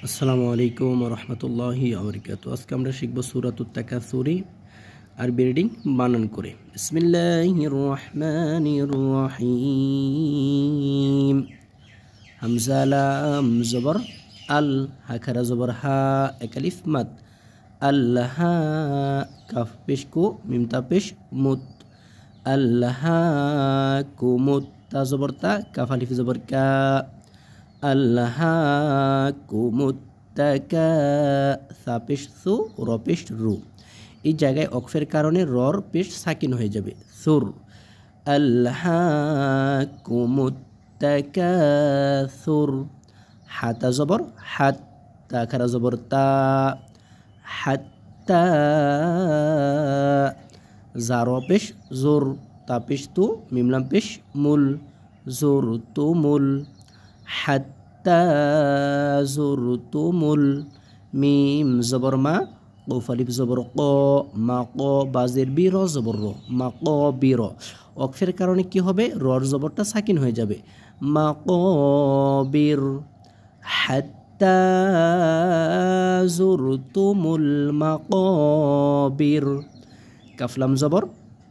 আসসালামু আলাইকুম ওয়া রাহমাতুল্লাহি ওয়া বারাকাতুহু। আজকে আমরা শিখব সূরাতুত তাকাসুরি আর রিডিং বানান করে। বিসমিল্লাহির রহমানির রহিম। হামজা লাম জবর আল, হা খারা জবর হা, এক আলিফ মাদ, আল্লাহ, কাফ পেশ কো, মিম তা পেশ মুত, আল্লাহ কুমুত, তা জবর তা, কাফ আলিফ জবর কা, আল্লাহ কুমুত্তাকা, সা পেশ সু, র পেশ রু। এই জায়গায় অক্ফের কারণে রর পেশ সাকিন হয়ে যাবে, সুর। আল্লাহ কুমুত্তাকা সুর। হাতা জবর হাত, তা খারা জবর তা, হাত্তা। জার পেশ জোর, তা পেশ তু, মিমলাম পেশ মুল, জোর তু মুল। হাত্তা জুরতুমুল, মিম জবর মা, কফ আলিফ জবর ক, মা ক, বাজের বি, র জবর র, মা ক বি র। অক্ফের কারণে কি হবে? রর জবরটা সাকিন হয়ে যাবে, মা ক বির। হাত্তা জুরতুমুল মাকাবির। কাফলাম জবর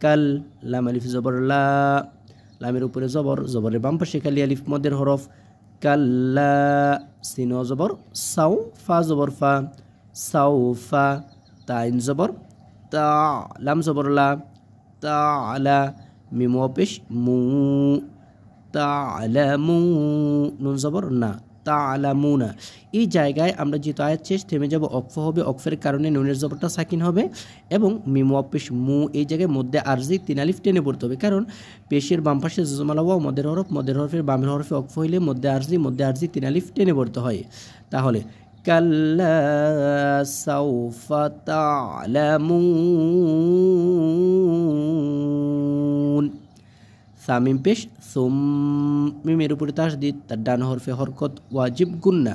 কাল, লাম আলিফ জবর লা, লামের উপরে জবর, জবরের বাম পাশে খালি আলিফ মদের হরফ, কাল্লা। সিন জবর সাউ, ফা জবর ফা, সাউফা। তাইন জবর তা, লাম জবর লা, তা আলা, মিম পেশ মু, তা আলামু, নুন জবর না, তা আলামুনা। এই জায়গায় আমরা যেহেতু আয়াত শেষ, থেমে যাব, অক্ফ হবে, অক্ফের কারণে নুনের জবরটা সাকিন হবে এবং মিম পেশ মু, এই জায়গায় মধ্যে আরজি তিন আলিফ টেনে পড়তে হবে, কারণ পেশের বাম পাশে জজমালা ওয়াও মদের হরফ, মদের হরফের বামের হরফে অক্ফ হইলে মধ্যে আরজি তিন আলিফ টেনে পড়তে হয়। তাহলে কাল্লা সাউফা তা'লামুন। সামিম পেশ সুম, মিমের উপরে তাসদিদ, তার ডান হরফে হরকত ওয়াজিব গুন্না,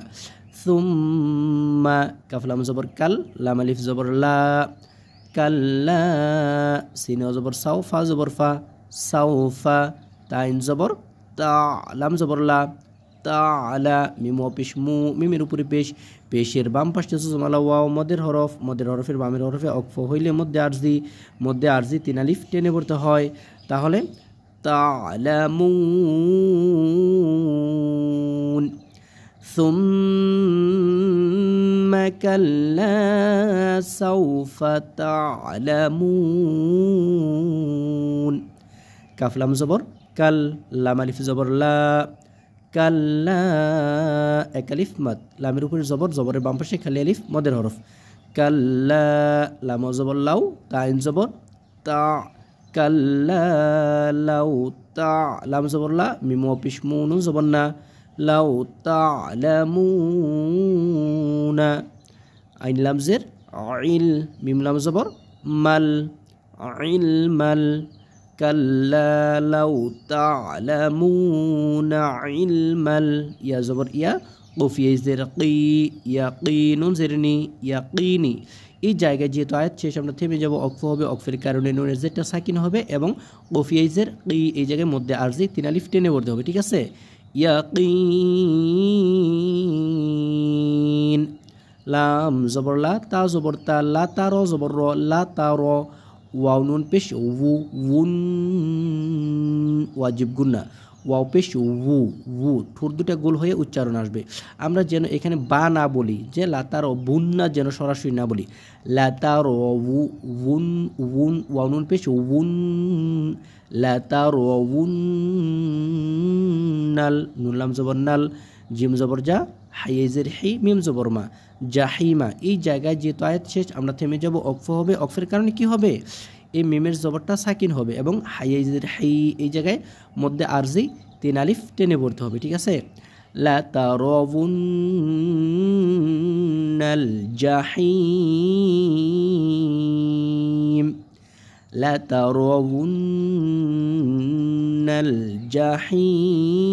সুম্মা। কাফলাম জবর কাল, লাম আলিফ জবর লা, কাল্লা। সিন জবর সাউ, ফা জবর ফা, সাউফা। তাইন জবর তা, লাম জবর লা, তা আলা, মিম পেশ মু, মিমের উপরে পেশ, পেশের বাম পাশে জজমালা ওয়াও মদের হরফ, মদের হরফের বামের হরফে অক্ফ হইলে মধ্যে আরজি তিন আলিফ টেনে পড়তে হয়। তাহলে তা'লামুন। সুম্মা কাল্লা সাউফা তা'লামুন। কাফলাম জবর কাল, লাম আলিফ জবর লা, কাল্লা, এক আলিফ মাদ, লামের উপরে জবর, জবরের বাম পাশে খালি আলিফ মদের হরফ, কাল্লা। লাম জবর লাউ, তাইন জবর তা, কাল্লা লাউ তা, লাম জবর লা, মিম পেশ মু, নুন জবর না, লাউ তা'লামুনা। আইন লাম জের আইল, মিম লাম জবর মাল, ইলমাল। কাল্লা লাউ তা'লামুনা ইলমাল। ইয়া জবর ইয়া, কফিয়া জের কি, ইয়াকিনুন জেরনি, ইয়াকিনি। এই জায়গায় যেহেতু আয়াত শেষ, আমরা থেমে যাব, অক্ফ হবে, অক্ফের কারণে নুনের জেরটা সাকিন হবে এবং কফিয়াইজের কি, এই জায়গায় মধ্যে আরজি তিন আলিফ টেনে পড়তে হবে, ঠিক আছে? ইয়াকিন। লাম জবর লা, তা জবর তা, লা তা র জবর র, লা তা র। ওয়াও নুন পেশ ওয়ু, উন, ওয়াজিব গুন্না, ওয়াও পেশ ওয়ু, ওয়ু, ঠোঁট দুটা গোল হয়ে উচ্চারণ আসবে। আমরা যেন এখানে বা না বলি, যে লাতার বুন্না যেন সরাসরি না বলি, লাতার উন, উন, ওয়াও নুন পেশ উন, লাতার উন নাল, নুন লাম জবর নাল, জিম জবর যা, হাইজের হি, মিম জবর মা, জাহিমা। এই জায়গায় যেহেতু আয়াত শেষ, আমরা থেমে যাব, অক্ফ হবে, অক্ফের কারণে কি হবে? এই মিমের জবরটা সাকিন হবে এবং হাইজের হাই, এই জায়গায় মধ্যে আরজি তিন আলিফ টেনে পড়তে হবে, ঠিক আছে? লা তারাউন্নাল জাহিম, লা তারাউন্নাল জাহিম।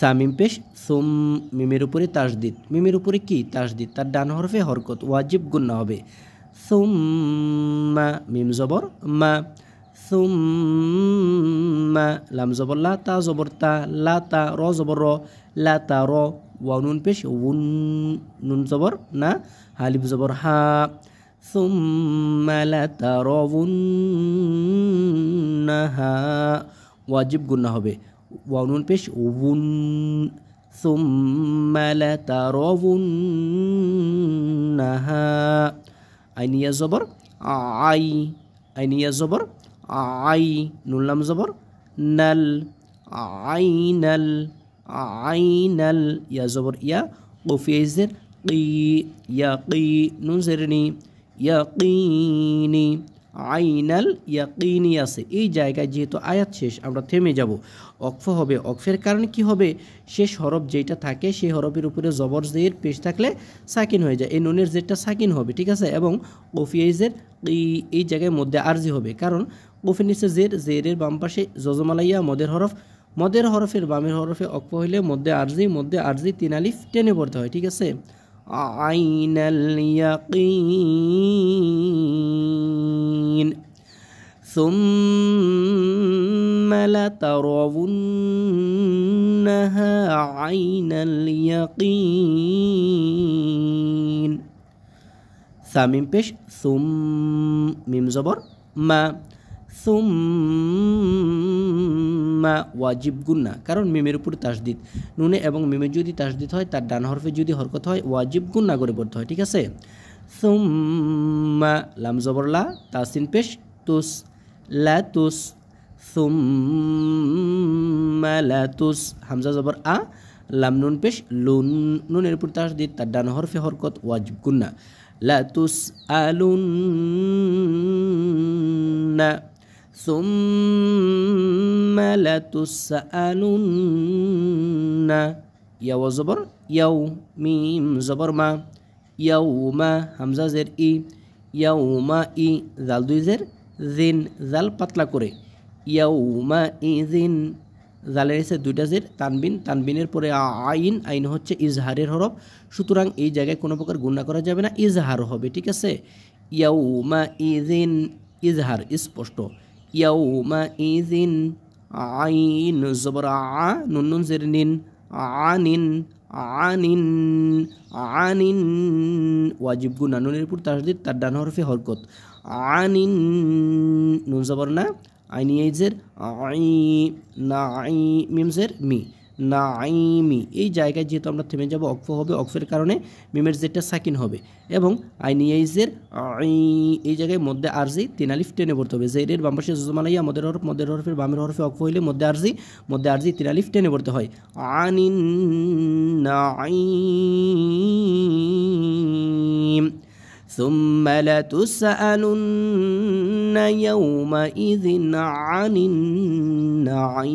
সামিম পেশ সুম, মিমের উপরে তাসদিদ, মিমের উপরে কি তাসদিদ, তার ডান হরফে হরকত ওয়াজিব গুন্না হবে, সুম্মা। মিম জবর মা, সুম্মা লাম জবর লা তা জবর তা লা তা র জবর র লা তা র ওয়াও নুন পেশ উন নুন জবর না হালিফ জবর হা সুম্মা লাতারাউন্নাহা ওয়াজিব গুন্না হবে ওয়াও নুন পেশ উন সুম্মা লাতারাউন্নাহা আইনিয়া জবর আই আইনিয়া জবর আই নুন লাম জবর নাল আইনাল আইনাল ইয়া জবর ইয়া কফিজের কি ইয়াকি নুন জেরনি ইয়াকিনি আইনাল ইয়াকিনি আছে এই জায়গায় যেহেতু আয়াত শেষ আমরা থেমে যাব অক্ফ হবে অক্ফের কারণে কি হবে শেষ হরফ যেটা থাকে সেই হরফের উপরে জবর জের পেশ থাকলে সাকিন হয়ে যায় এই নুনের জেরটা সাকিন হবে ঠিক আছে এবং কফিজের এই জায়গায় মধ্যে আরজি হবে কারণ কফের নিচে জেরের বাম পাশে জজমালাইয়া মদের হরফের বামের হরফে অক্ফ হইলে মধ্যে আরজি 3 আলিফ টেনে পড়তে হয় ঠিক আছে আইনাল ইয়াকিন সুম্মা লাতারাউন্নাহা আইনাল ইয়াকিন সামিম পেশ সুম মিম জবর মা সুম্মা ওয়াজিব গুন্না কারণ মিমের উপর তাসদিদ নুনে এবং মিমে যদি তাসদিদ হয় তার ডান হরফে যদি হরকত হয় ওয়াজিব গুন্না করে পড়তে হয় ঠিক আছে সুম্মা লাম জবর লা তাসিন পেশ তুস লা তুস সুম্মা লা তুস হামজা জবর আ লাম নুন পেশ লুন নুনের উপর তাসদিদ তার ডান হরফে হরকত ওয়াজিব গুন্না লা তুস আলুন্না সুম্মা লাতুসআলুন্না ইয়া ওয়া জবর ইয়াও মিম জবর মা ইয়াউমা হামজা জের ই ইয়াউমা ই জাল দুই জের জিন জাল পাতলা করে ইয়াউমা ইজিন জালের এসে দুইটা জের তানবিনের পরে আইন হচ্ছে ইজহারের হরফ সুতরাং এই জায়গায় কোনো প্রকার গুণা করা যাবে না ইজহার হবে ঠিক আছে ইয়াউমা ইজিন ইজহার স্পষ্ট ইয়াউমা ইজিন আইন জবর আ নুন নুন জের নিন আনিন আনিন আনিন ওয়াজিব গুনা নুনের উপর তাসদিদ তার ডান হরফে হরকত আনিন নুন জবর না আইনি জের আই না আই মিম জের মি না আইমি এই জায়গায় যেহেতু আমরা থেমে যাব অক্ফ হবে অক্ফের কারণে মিমের জেরটা সাকিন হবে এবং আইনি জের আই এই জায়গায় মধ্যে আরজি 3 আলিফ টেনে পড়তে হবে জেরের বাম পাশে জজমালাইয়া মদের হরফের বামের হরফে অক্ফ হইলে মধ্যে আরজি 3 আলিফ টেনে পড়তে হয় আনিন নাঈম ثم لتسألن يومئذ عن النعيم